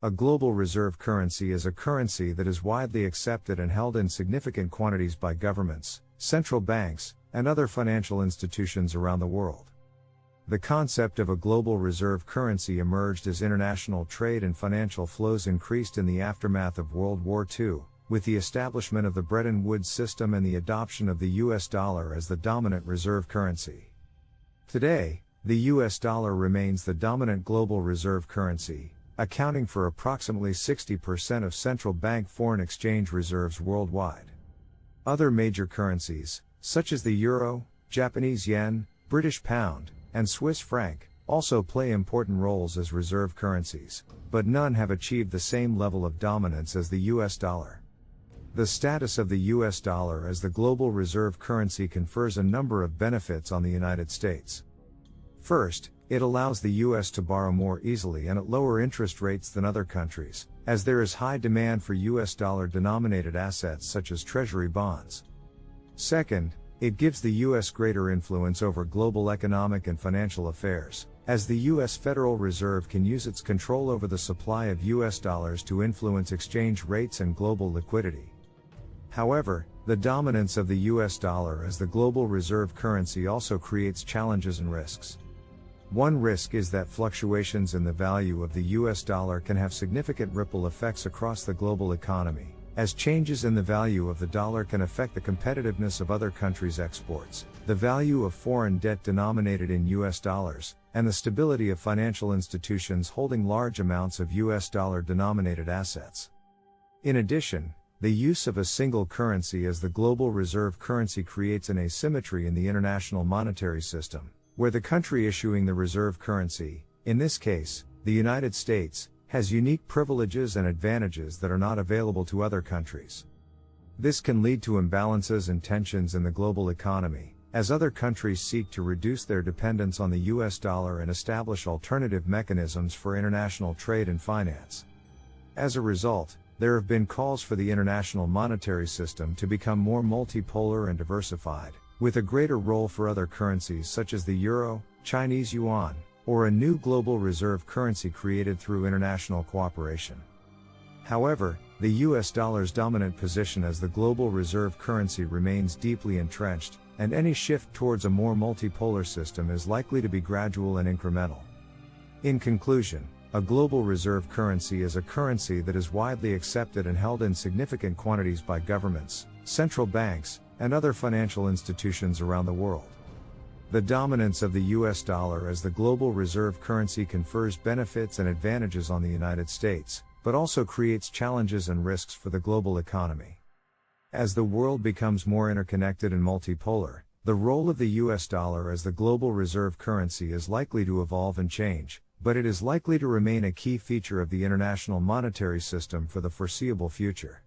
A global reserve currency is a currency that is widely accepted and held in significant quantities by governments, central banks, and other financial institutions around the world. The concept of a global reserve currency emerged as international trade and financial flows increased in the aftermath of World War II, with the establishment of the Bretton Woods system and the adoption of the US dollar as the dominant reserve currency. Today, the US dollar remains the dominant global reserve currency, accounting for approximately 60% of central bank foreign exchange reserves worldwide. Other major currencies, such as the euro, Japanese yen, British pound, and Swiss franc, also play important roles as reserve currencies, but none have achieved the same level of dominance as the US dollar. The status of the US dollar as the global reserve currency confers a number of benefits on the United States. First, it allows the US to borrow more easily and at lower interest rates than other countries, as there is high demand for US dollar-denominated assets such as treasury bonds. Second, it gives the US greater influence over global economic and financial affairs, as the US Federal Reserve can use its control over the supply of US dollars to influence exchange rates and global liquidity. However, the dominance of the US dollar as the global reserve currency also creates challenges and risks. One risk is that fluctuations in the value of the US dollar can have significant ripple effects across the global economy, as changes in the value of the dollar can affect the competitiveness of other countries' exports, the value of foreign debt denominated in US dollars, and the stability of financial institutions holding large amounts of US dollar-denominated assets. In addition, the use of a single currency as the global reserve currency creates an asymmetry in the international monetary system, where the country issuing the reserve currency, in this case, the United States, has unique privileges and advantages that are not available to other countries. This can lead to imbalances and tensions in the global economy, as other countries seek to reduce their dependence on the US dollar and establish alternative mechanisms for international trade and finance. As a result, there have been calls for the international monetary system to become more multipolar and diversified, with a greater role for other currencies such as the euro, Chinese yuan, or a new global reserve currency created through international cooperation. However, the US dollar's dominant position as the global reserve currency remains deeply entrenched, and any shift towards a more multipolar system is likely to be gradual and incremental. In conclusion, a global reserve currency is a currency that is widely accepted and held in significant quantities by governments, central banks, and other financial institutions around the world. The dominance of the US dollar as the global reserve currency confers benefits and advantages on the United States, but also creates challenges and risks for the global economy. As the world becomes more interconnected and multipolar, the role of the US dollar as the global reserve currency is likely to evolve and change, but it is likely to remain a key feature of the international monetary system for the foreseeable future.